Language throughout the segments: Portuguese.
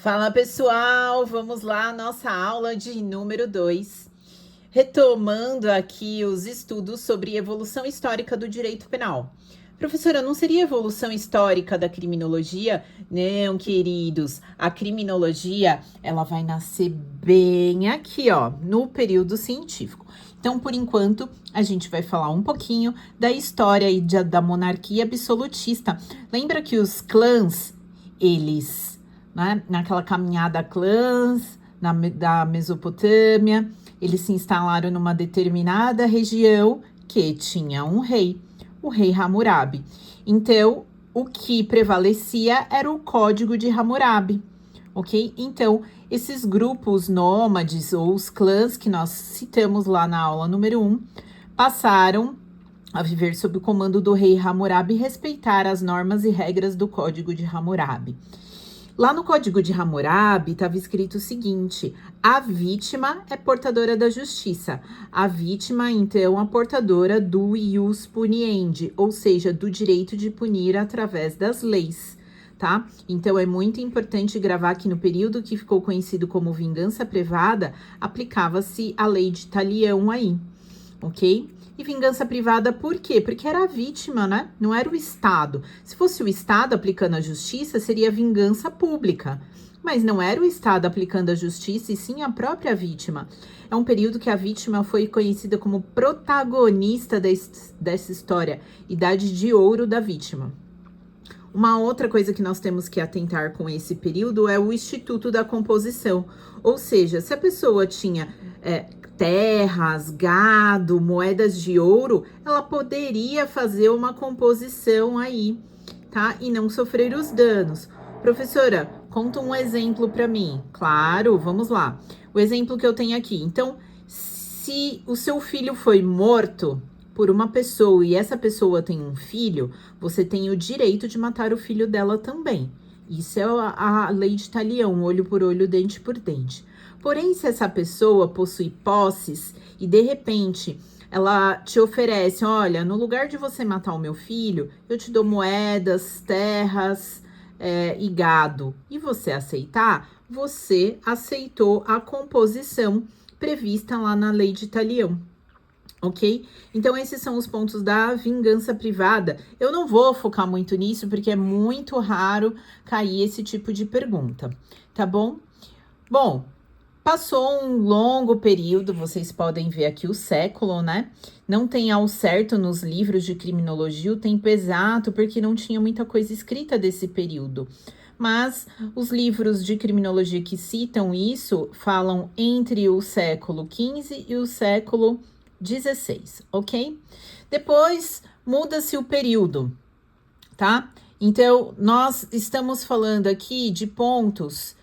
Fala pessoal, vamos lá, nossa aula de número 2. Retomando aqui os estudos sobre evolução histórica do direito penal. Professora, não seria evolução histórica da criminologia? Não, queridos, a criminologia, ela vai nascer bem aqui, ó, no período científico. Então, por enquanto, a gente vai falar um pouquinho da história aí da monarquia absolutista. Lembra que os clãs, eles, né, naquela caminhada clãs da Mesopotâmia, eles se instalaram numa determinada região que tinha um rei, o rei Hammurabi. Então, o que prevalecia era o Código de Hammurabi, ok? Então, esses grupos nômades ou os clãs que nós citamos lá na aula número 1 passaram a viver sob o comando do rei Hammurabi e respeitar as normas e regras do Código de Hammurabi. Lá no Código de Hammurabi estava escrito o seguinte: a vítima é portadora da justiça. A vítima, então, a portadora do ius puniendi, ou seja, do direito de punir através das leis, tá? Então, é muito importante gravar que no período que ficou conhecido como vingança privada, aplicava-se a lei de talião aí, ok? E vingança privada por quê? Porque era a vítima, né? Não era o Estado. Se fosse o Estado aplicando a justiça, seria vingança pública. Mas não era o Estado aplicando a justiça, e sim a própria vítima. É um período que a vítima foi conhecida como protagonista dessa história, idade de ouro da vítima. Uma outra coisa que nós temos que atentar com esse período é o Instituto da Composição. Ou seja, se a pessoa tinha terras, gado, moedas de ouro, ela poderia fazer uma composição aí, tá? E não sofrer os danos. Professora, conta um exemplo para mim. Claro, vamos lá. O exemplo que eu tenho aqui. Então, se o seu filho foi morto por uma pessoa e essa pessoa tem um filho, você tem o direito de matar o filho dela também. Isso é a lei de talião, olho por olho, dente por dente. Porém, se essa pessoa possui posses e de repente ela te oferece, olha, no lugar de você matar o meu filho, eu te dou moedas, terras e gado, e você aceitar, você aceitou a composição prevista lá na lei de talião. Ok? Então, esses são os pontos da vingança privada. Eu não vou focar muito nisso, porque é muito raro cair esse tipo de pergunta, tá bom? Bom, passou um longo período, vocês podem ver aqui o século, né? Não tem ao certo nos livros de criminologia o tempo exato, porque não tinha muita coisa escrita desse período. Mas os livros de criminologia que citam isso falam entre o século XV e o século 16, ok? Depois muda-se o período, tá? Então, nós estamos falando aqui de pontos,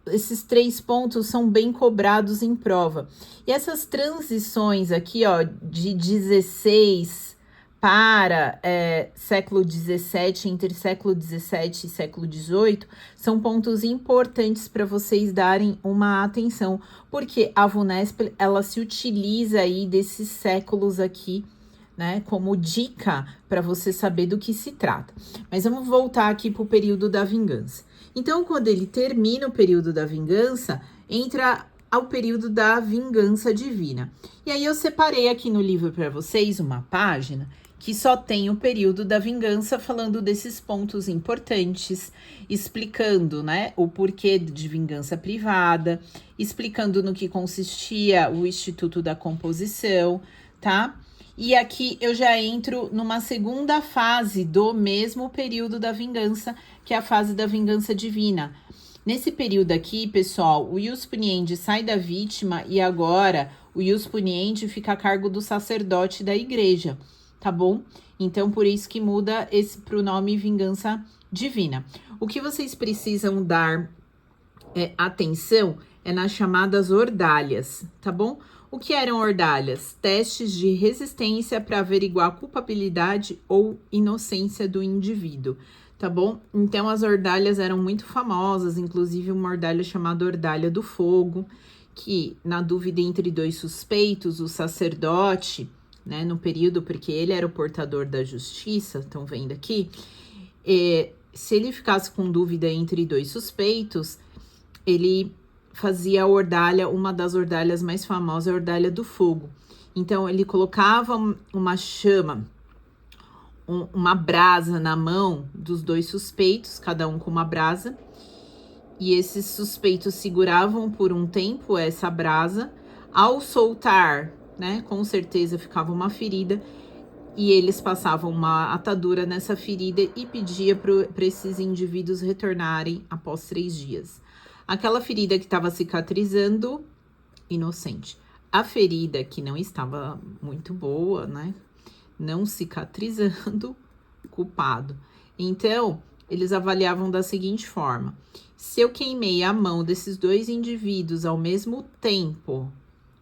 esses 3 pontos são bem cobrados em prova. E essas transições aqui, ó, de 16 para século 17, entre século 17 e século 18, são pontos importantes para vocês darem uma atenção, porque a VUNESP, ela se utiliza aí desses séculos aqui, né, como dica para você saber do que se trata. Mas vamos voltar aqui para o período da vingança. Então, quando ele termina o período da vingança, entra ao período da vingança divina. E aí eu separei aqui no livro para vocês uma página que só tem o período da vingança, falando desses pontos importantes, explicando, né, o porquê de vingança privada, explicando no que consistia o Instituto da Composição, tá? E aqui eu já entro numa segunda fase do mesmo período da vingança, que é a fase da vingança divina. Nesse período aqui, pessoal, o ius puniendi sai da vítima e agora o ius puniendi fica a cargo do sacerdote da igreja, tá bom? Então, por isso que muda esse pro nome vingança divina. O que vocês precisam dar atenção é nas chamadas ordalhas, tá bom? O que eram ordalhas? Testes de resistência para averiguar a culpabilidade ou inocência do indivíduo, tá bom? Então, as ordalhas eram muito famosas, inclusive uma ordalha chamada Ordalha do Fogo, que, na dúvida entre 2 suspeitos, o sacerdote, né, no período, porque ele era o portador da justiça, estão vendo aqui, se ele ficasse com dúvida entre dois suspeitos, ele fazia a ordalha, uma das ordalhas mais famosas, a ordalha do fogo. Então, ele colocava uma chama, uma brasa na mão dos dois suspeitos, cada um com uma brasa, e esses suspeitos seguravam por um tempo essa brasa. Ao soltar, né, com certeza ficava uma ferida, e eles passavam uma atadura nessa ferida e pedia para esses indivíduos retornarem após 3 dias. Aquela ferida que estava cicatrizando, inocente. A ferida que não estava muito boa, né, não cicatrizando, culpado. Então, eles avaliavam da seguinte forma: se eu queimei a mão desses dois indivíduos ao mesmo tempo,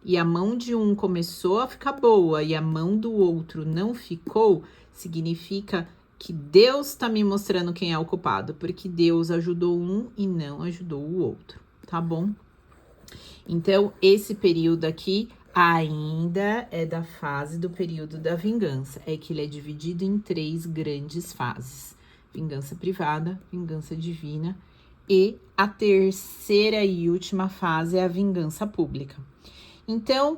e a mão de um começou a ficar boa e a mão do outro não ficou, significa que Deus está me mostrando quem é o culpado, porque Deus ajudou um e não ajudou o outro, tá bom? Então, esse período aqui ainda é da fase do período da vingança, é que ele é dividido em 3 grandes fases: vingança privada, vingança divina, e a terceira e última fase é a vingança pública. Então,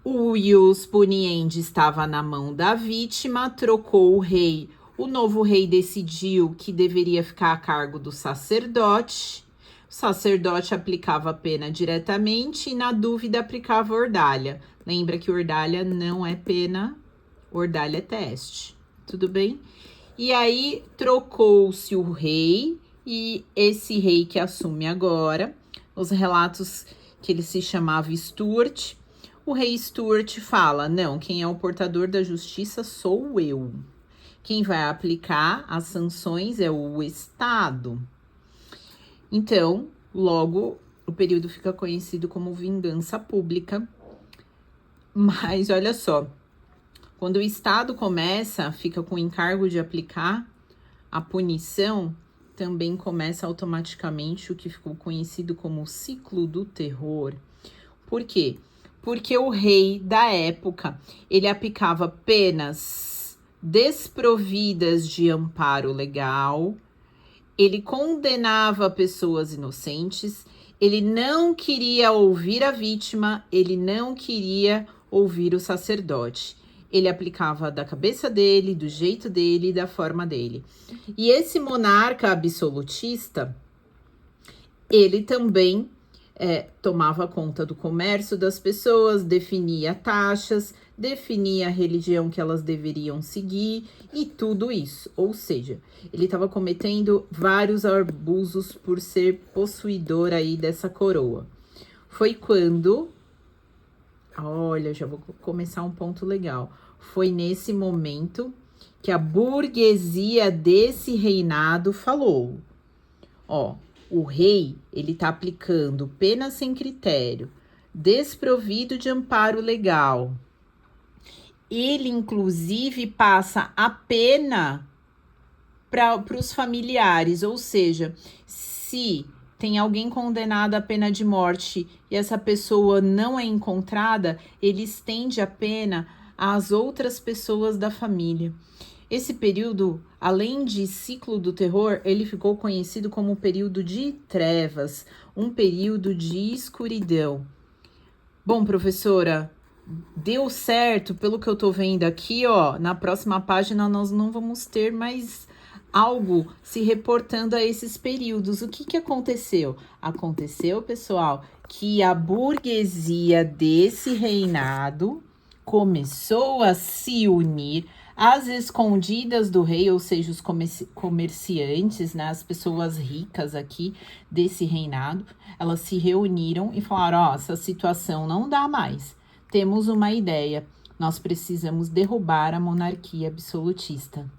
o ius puniendi estava na mão da vítima, trocou o rei. O novo rei decidiu que deveria ficar a cargo do sacerdote. O sacerdote aplicava a pena diretamente e, na dúvida, aplicava ordalha. Lembra que ordalha não é pena, ordalha é teste. Tudo bem? E aí, trocou-se o rei, e esse rei que assume agora, os relatos que ele se chamava Stuart, o rei Stuart fala: não, quem é o portador da justiça sou eu. Quem vai aplicar as sanções é o Estado. Então, logo, o período fica conhecido como vingança pública. Mas, olha só, quando o Estado fica com o encargo de aplicar a punição, também começa automaticamente o que ficou conhecido como o ciclo do terror. Por quê? Porque o rei da época, ele aplicava penas desprovidas de amparo legal, ele condenava pessoas inocentes, ele não queria ouvir a vítima, ele não queria ouvir o sacerdote. Ele aplicava da cabeça dele, do jeito dele, da forma dele. E esse monarca absolutista, ele também tomava conta do comércio das pessoas, definia taxas, definia a religião que elas deveriam seguir e tudo isso. Ou seja, ele estava cometendo vários abusos por ser possuidor aí dessa coroa. Foi quando... Olha, já vou começar um ponto legal. Foi nesse momento que a burguesia desse reinado falou: ó, o rei, ele tá aplicando pena sem critério, desprovido de amparo legal. Ele, inclusive, passa a pena para os familiares, ou seja, se tem alguém condenado à pena de morte e essa pessoa não é encontrada, ele estende a pena às outras pessoas da família. Esse período, além de ciclo do terror, ele ficou conhecido como período de trevas, um período de escuridão. Bom, professora, deu certo, pelo que eu tô vendo aqui, ó, na próxima página nós não vamos ter mais algo se reportando a esses períodos. O que aconteceu? Aconteceu, pessoal, que a burguesia desse reinado começou a se unir às escondidas do rei, ou seja, os comerciantes, né, as pessoas ricas aqui desse reinado, elas se reuniram e falaram: ó, essa situação não dá mais. Temos uma ideia, nós precisamos derrubar a monarquia absolutista.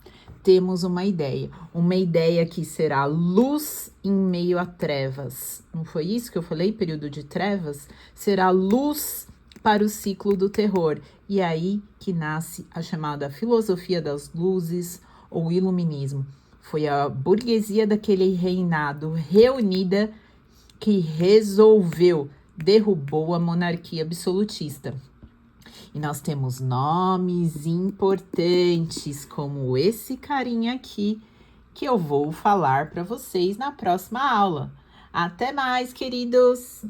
Temos uma ideia que será luz em meio a trevas. Não foi isso que eu falei? Período de trevas? Será luz para o ciclo do terror. E aí que nasce a chamada filosofia das luzes ou iluminismo. Foi a burguesia daquele reinado reunida que derrubou a monarquia absolutista. E nós temos nomes importantes, como esse carinha aqui, que eu vou falar para vocês na próxima aula. Até mais, queridos!